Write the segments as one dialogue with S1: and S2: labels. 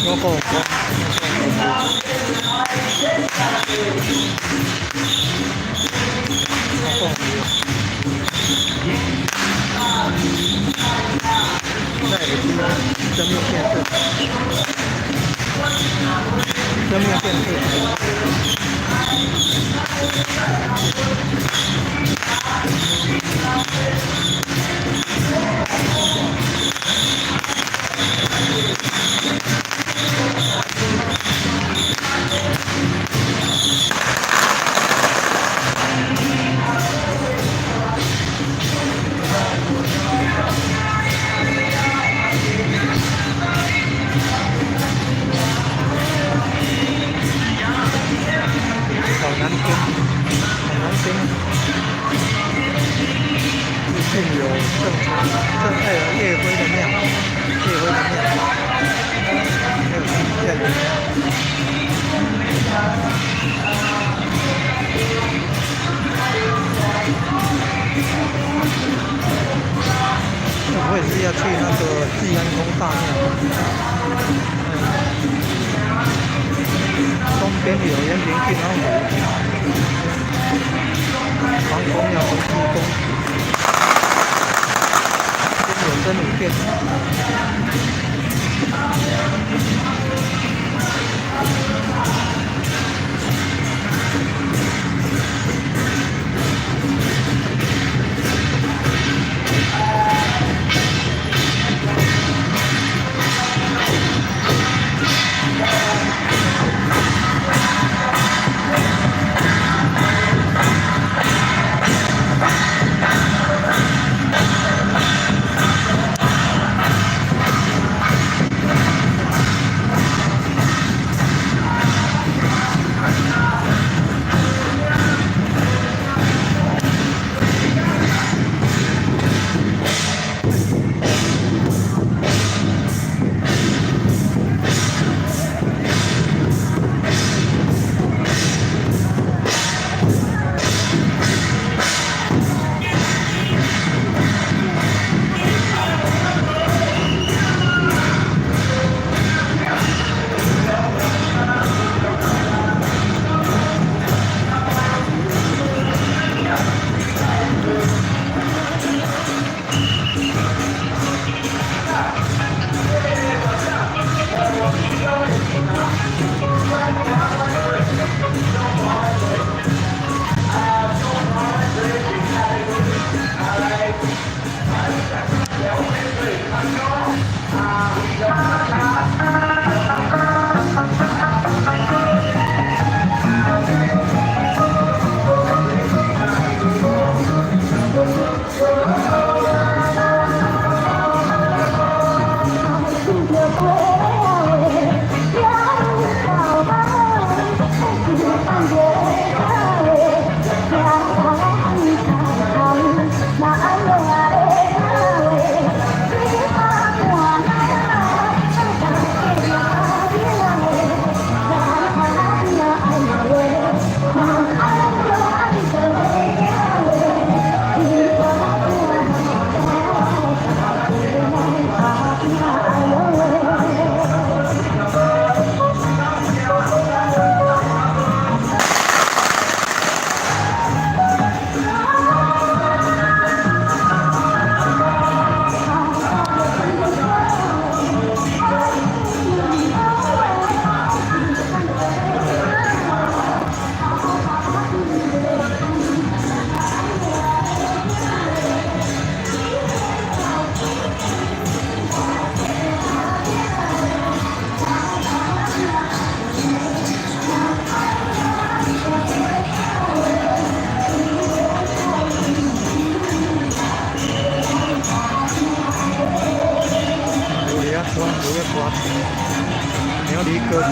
S1: โอ้โหได้เลยจะมีเปลี่ยนตึกจะมีเปลี่ยนตึ我也是要去那个济安宫大庙，东边有延平郡安湖，黄宫要洪济宫，这边有真武殿。关5月关，苗栗各省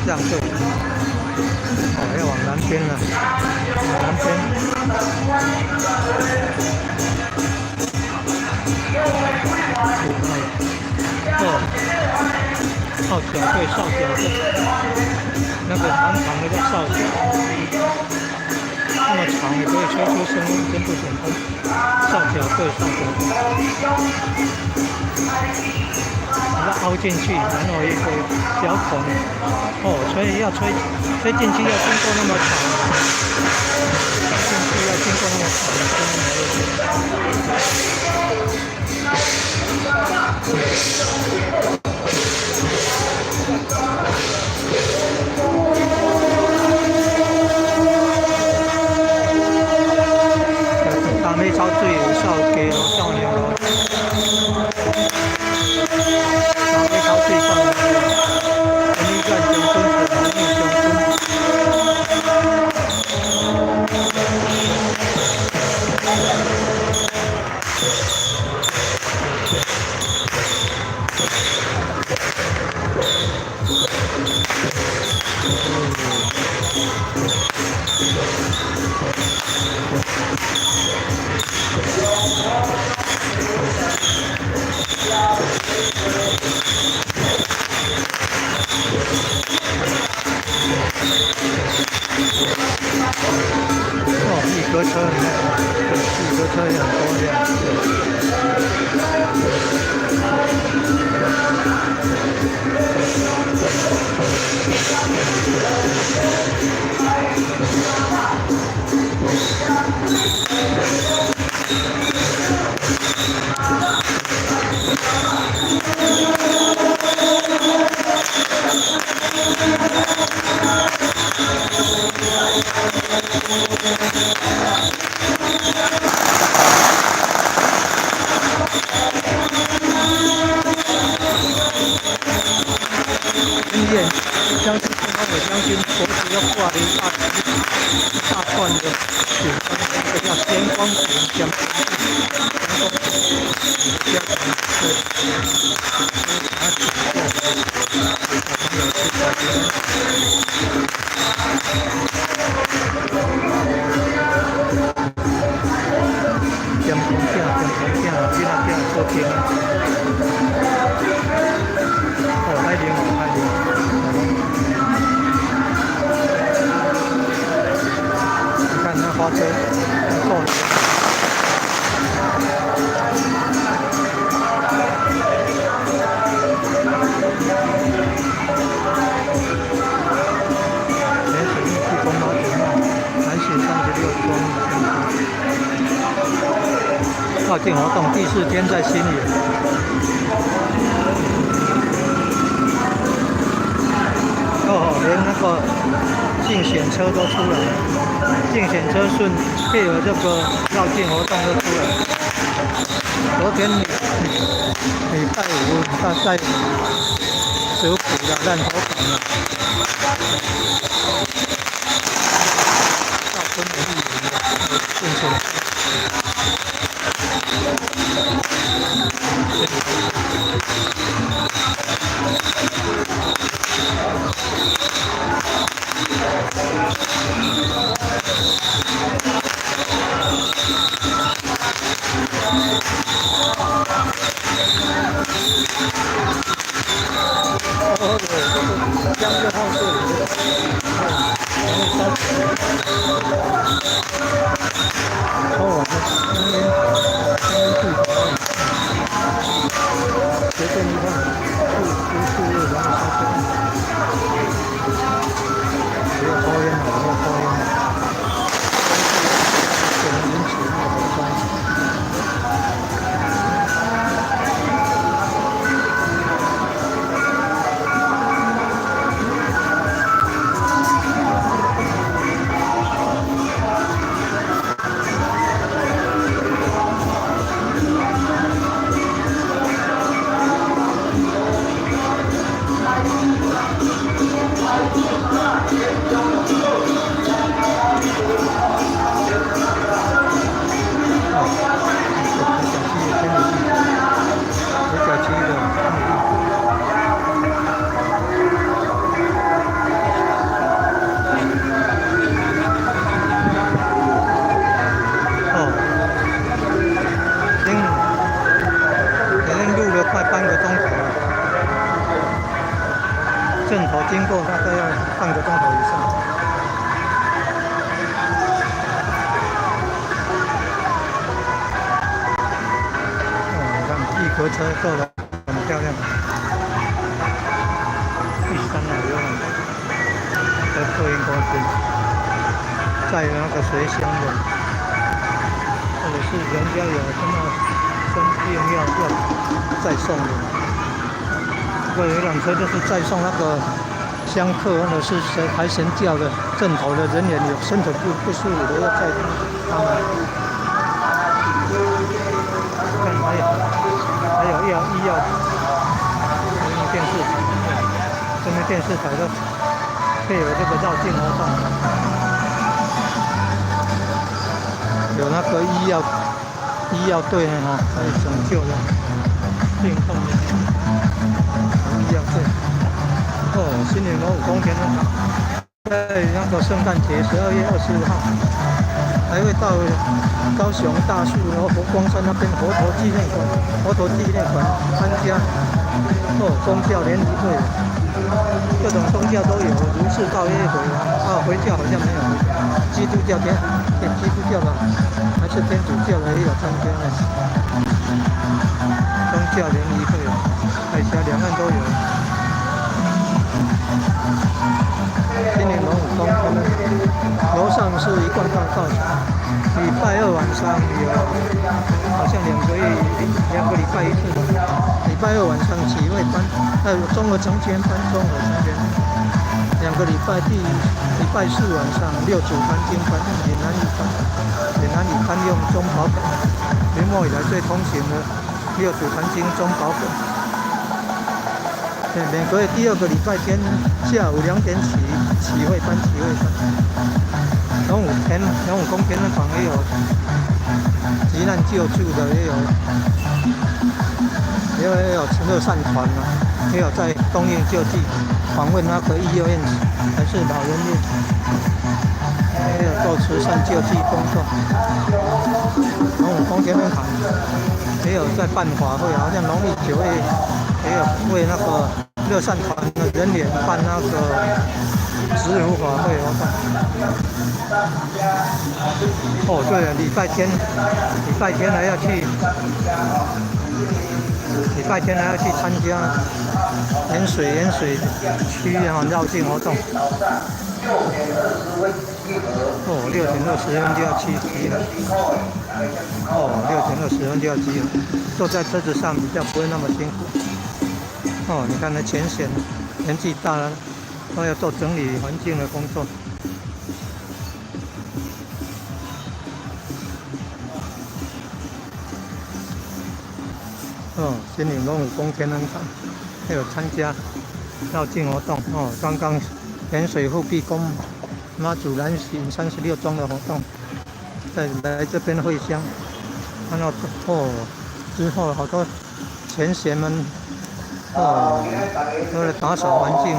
S1: 这样就要往南边了，南边。少小队，少小队，那个长长的叫少小，那么长也可以吹出声音，真不简单。少小队，少小队。把它凹进去，然后一个小孔，所以要吹进去要经过那么长，进去要经过那么长。打尾草最有效嘅少年咯。最上的人民战争孙子王命雄孙。将军脖子要挂了一大串的锦装，这个叫天光锦，天光锦，点红线，今仔点收听。哦，太灵了，太灵了！你看那花车，够了。连水运去公马田嘛，南行36公里。绕境活动第4天在新野。哦，连那个竞选车都出来了，竞选车顺配合这个绕境活动都出来了。昨天礼拜5他在蛇埔的烂头港了，到村的议员的竞选车。哦，对，这个江浙号这里哦，那边随便一看，不是然后烧车，不要抽烟了，不要抽烟了，可能引起那个火灾。正头经过大概要半个钟头以上。哦，你看一格车做的很漂亮。第3号游览的客运公司，载那个水箱的，或者是人家有什么生病要再送的。这个游览车就是载送那个香客或者是抬神轿的镇头的人员有身体不舒服的要载他们。看还有医药，这边电视台的配合这个绕境活动，有那个医药队呢可以拯救的病痛的。一样对，哦，新年龙舞宫田在那个圣诞节12月25号，还会到高雄大树然后佛光山那边佛陀纪念馆参加宗教联谊会，各种宗教都有，如是道业回回教好像没有，基督教基督教吧，还是天主教的也有参加的，宗教联谊会。海峡两岸都有。今年龙舞宫他们楼上是一贯道道场，礼拜2晚上有，好像2个礼拜一次吧。礼拜2晚上启会班，还有综合成全班、综合成全。2个礼拜4晚上6祖坛经班、闽南语班用中宝本，明末以来最通行的6祖坛经中宝本。每个月第2个礼拜天下午2点起会班。龙武宫天文馆也有急难救助的，也有乐善团啊，也有在供应救济，访问那个医院还是老人院，也有做慈善救济工作。龙武宫天文馆也有在办法会，好像农历9月也有为那个乐善团的人员办那个植入法会活动。哦，对了，礼拜天还要去参加盐水区绕境活动。哦，6点20分就要去集合。6点20分就要集合，坐在车子上比较不会那么辛苦。哦，你看那前线年纪大了，都要做整理环境的工作。新营龙武宫天文馆还有参加绕境活动。刚刚盐水护庇宫妈祖南行36庄的活动，再来这边会香，看到之后好多前贤们都来打扫环境。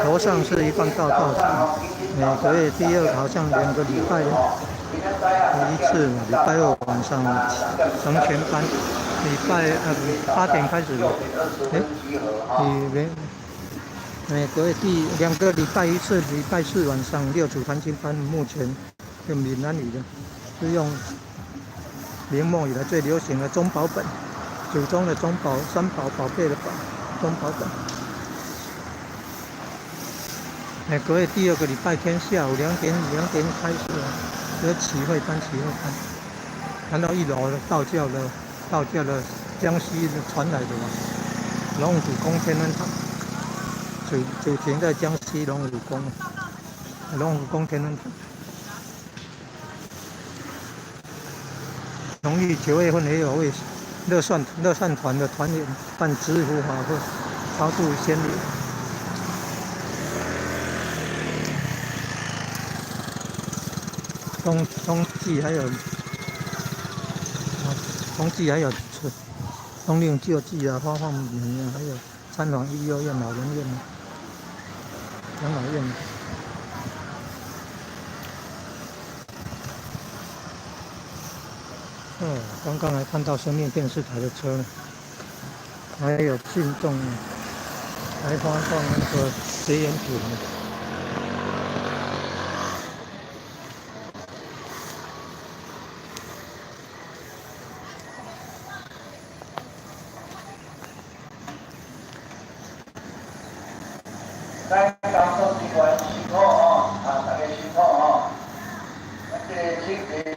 S1: 头上是一棒道道场，每个月第2好像2个礼拜一次，礼拜2晚上成全班，8点开始。每个月2个礼拜一次，礼拜4晚上6组弹琴班，目前用闽南语的，是用明末以来最流行的中宝本，祖宗的中宝，3宝宝贝的宝，中宝本。每个月第2个礼拜天下午2点开始，有起会班。看到1楼的道教的江西传来的龙武宫天文堂，主停在江西龙武宫天文堂。农历9月份也有为乐善团的团员办植福法会，超度先灵。冬季还有冬令救济啊，发放米啊，还有参访医幼院、老人院、养老院。刚刚还看到生命电视台的车呢，还有信众还发放那个结缘品呢。
S2: 咱工作人员辛苦大家辛苦这个清洁